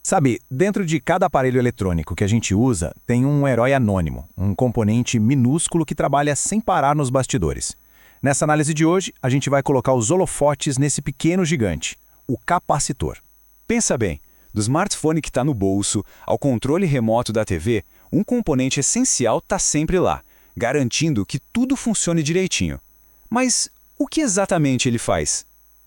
Sabe, dentro de cada aparelho eletrônico que a gente usa, tem um herói anônimo, um componente minúsculo que trabalha sem parar nos bastidores. Nessa análise de hoje, a gente vai colocar os holofotes nesse pequeno gigante, o capacitor. Pensa bem, do smartphone que está no bolso ao controle remoto da TV, um componente essencial está sempre lá, garantindo que tudo funcione direitinho. Mas o que exatamente ele faz?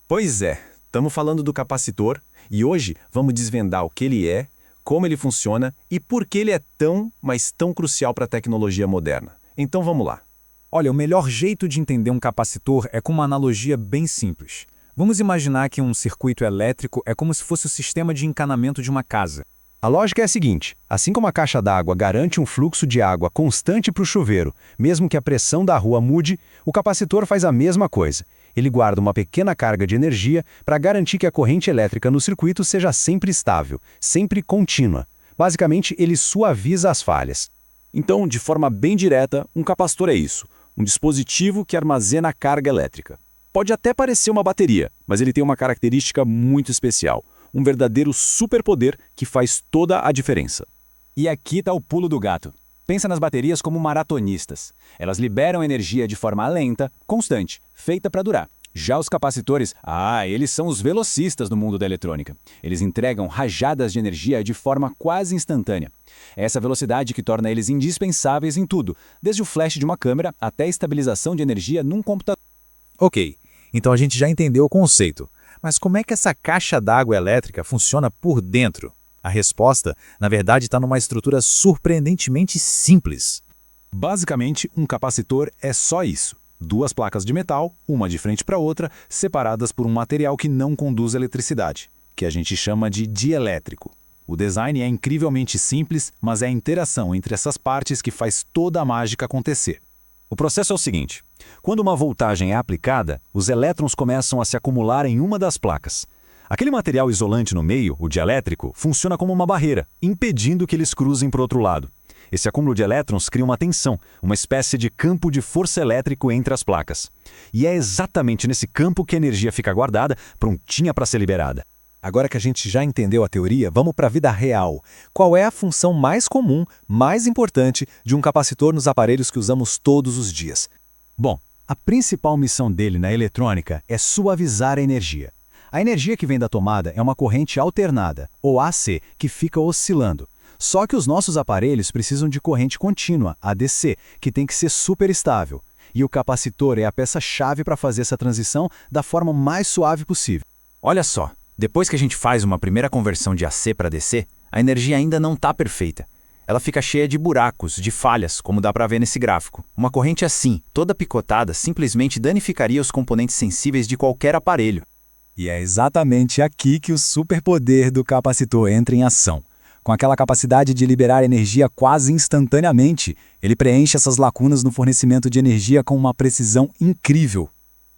Pois é, estamos falando do capacitor e hoje vamos desvendar o que ele é, como ele funciona e por que ele é tão, mas tão crucial para a tecnologia moderna. Então vamos lá. Olha, o melhor jeito de entender um capacitor é com uma analogia bem simples. Vamos imaginar que um circuito elétrico é como se fosse o sistema de encanamento de uma casa. A lógica é a seguinte, assim como a caixa d'água garante um fluxo de água constante para o chuveiro, mesmo que a pressão da rua mude, o capacitor faz a mesma coisa. Ele guarda uma pequena carga de energia para garantir que a corrente elétrica no circuito seja sempre estável, sempre contínua. Basicamente, ele suaviza as falhas. Então, de forma bem direta, um capacitor é isso, um dispositivo que armazena carga elétrica. Pode até parecer uma bateria, mas ele tem uma característica muito especial, um verdadeiro superpoder que faz toda a diferença. E aqui está o pulo do gato. Pensa nas baterias como maratonistas. Elas liberam energia de forma lenta, constante, feita para durar. Já os capacitores, eles são os velocistas no mundo da eletrônica. Eles entregam rajadas de energia de forma quase instantânea. É essa velocidade que torna eles indispensáveis em tudo, desde o flash de uma câmera até a estabilização de energia num computador. Ok, então a gente já entendeu o conceito. Mas como é que essa caixa d'água elétrica funciona por dentro? A resposta, na verdade, está numa estrutura surpreendentemente simples. Basicamente, um capacitor é só isso. Duas placas de metal, uma de frente para outra, separadas por um material que não conduz eletricidade, que a gente chama de dielétrico. O design é incrivelmente simples, mas é a interação entre essas partes que faz toda a mágica acontecer. O processo é o seguinte: quando uma voltagem é aplicada, os elétrons começam a se acumular em uma das placas. Aquele material isolante no meio, o dielétrico, funciona como uma barreira, impedindo que eles cruzem para o outro lado. Esse acúmulo de elétrons cria uma tensão, uma espécie de campo de força elétrico entre as placas. E é exatamente nesse campo que a energia fica guardada, prontinha para ser liberada. Agora que a gente já entendeu a teoria, vamos para a vida real. Qual é a função mais comum, mais importante de um capacitor nos aparelhos que usamos todos os dias? Bom, a principal missão dele na eletrônica é suavizar a energia. A energia que vem da tomada é uma corrente alternada, ou AC, que fica oscilando. Só que os nossos aparelhos precisam de corrente contínua, ADC, que tem que ser super estável. E o capacitor é a peça-chave para fazer essa transição da forma mais suave possível. Olha só, depois que a gente faz uma primeira conversão de AC para DC, a energia ainda não está perfeita. Ela fica cheia de buracos, de falhas, como dá para ver nesse gráfico. Uma corrente assim, toda picotada, simplesmente danificaria os componentes sensíveis de qualquer aparelho. E é exatamente aqui que o superpoder do capacitor entra em ação. Com aquela capacidade de liberar energia quase instantaneamente, ele preenche essas lacunas no fornecimento de energia com uma precisão incrível.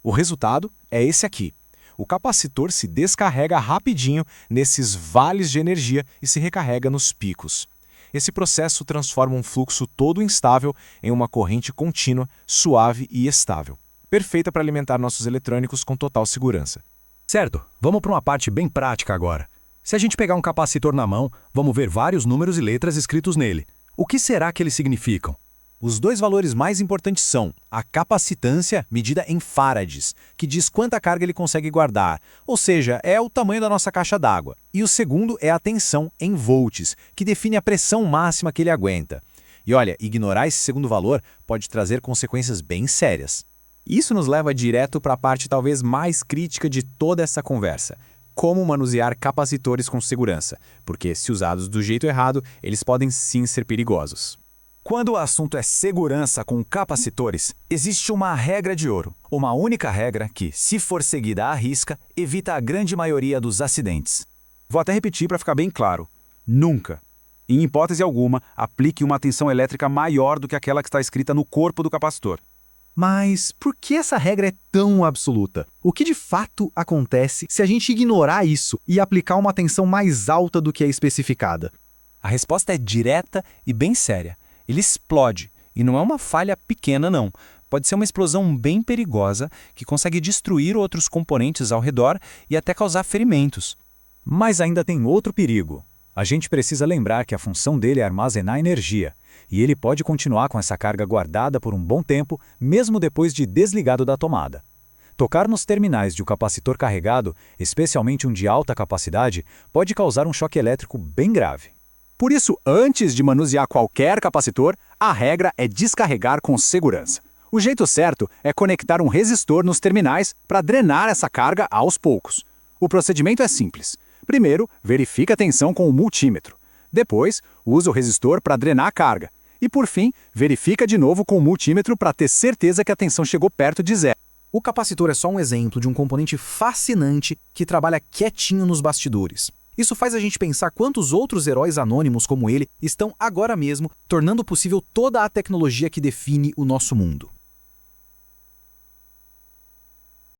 O resultado é esse aqui. O capacitor se descarrega rapidinho nesses vales de energia e se recarrega nos picos. Esse processo transforma um fluxo todo instável em uma corrente contínua, suave e estável, perfeita para alimentar nossos eletrônicos com total segurança. Certo, vamos para uma parte bem prática agora. Se a gente pegar um capacitor na mão, vamos ver vários números e letras escritos nele. O que será que eles significam? Os dois valores mais importantes são a capacitância, medida em farads, que diz quanta carga ele consegue guardar, ou seja, é o tamanho da nossa caixa d'água. E o segundo é a tensão em volts, que define a pressão máxima que ele aguenta. E olha, ignorar esse segundo valor pode trazer consequências bem sérias. Isso nos leva direto para a parte talvez mais crítica de toda essa conversa: como manusear capacitores com segurança, porque se usados do jeito errado, eles podem sim ser perigosos. Quando o assunto é segurança com capacitores, existe uma regra de ouro. Uma única regra que, se for seguida à risca, evita a grande maioria dos acidentes. Vou até repetir para ficar bem claro. Nunca, em hipótese alguma, aplique uma tensão elétrica maior do que aquela que está escrita no corpo do capacitor. Mas por que essa regra é tão absoluta? O que de fato acontece se a gente ignorar isso e aplicar uma tensão mais alta do que é especificada? A resposta é direta e bem séria. Ele explode, e não é uma falha pequena não. Pode ser uma explosão bem perigosa que consegue destruir outros componentes ao redor e até causar ferimentos. Mas ainda tem outro perigo. A gente precisa lembrar que a função dele é armazenar energia, e ele pode continuar com essa carga guardada por um bom tempo, mesmo depois de desligado da tomada. Tocar nos terminais de um capacitor carregado, especialmente um de alta capacidade, pode causar um choque elétrico bem grave. Por isso, antes de manusear qualquer capacitor, a regra é descarregar com segurança. O jeito certo é conectar um resistor nos terminais para drenar essa carga aos poucos. O procedimento é simples. Primeiro, verifica a tensão com o multímetro. Depois, usa o resistor para drenar a carga. E por fim, verifica de novo com o multímetro para ter certeza que a tensão chegou perto de zero. O capacitor é só um exemplo de um componente fascinante que trabalha quietinho nos bastidores. Isso faz a gente pensar quantos outros heróis anônimos como ele estão agora mesmo tornando possível toda a tecnologia que define o nosso mundo.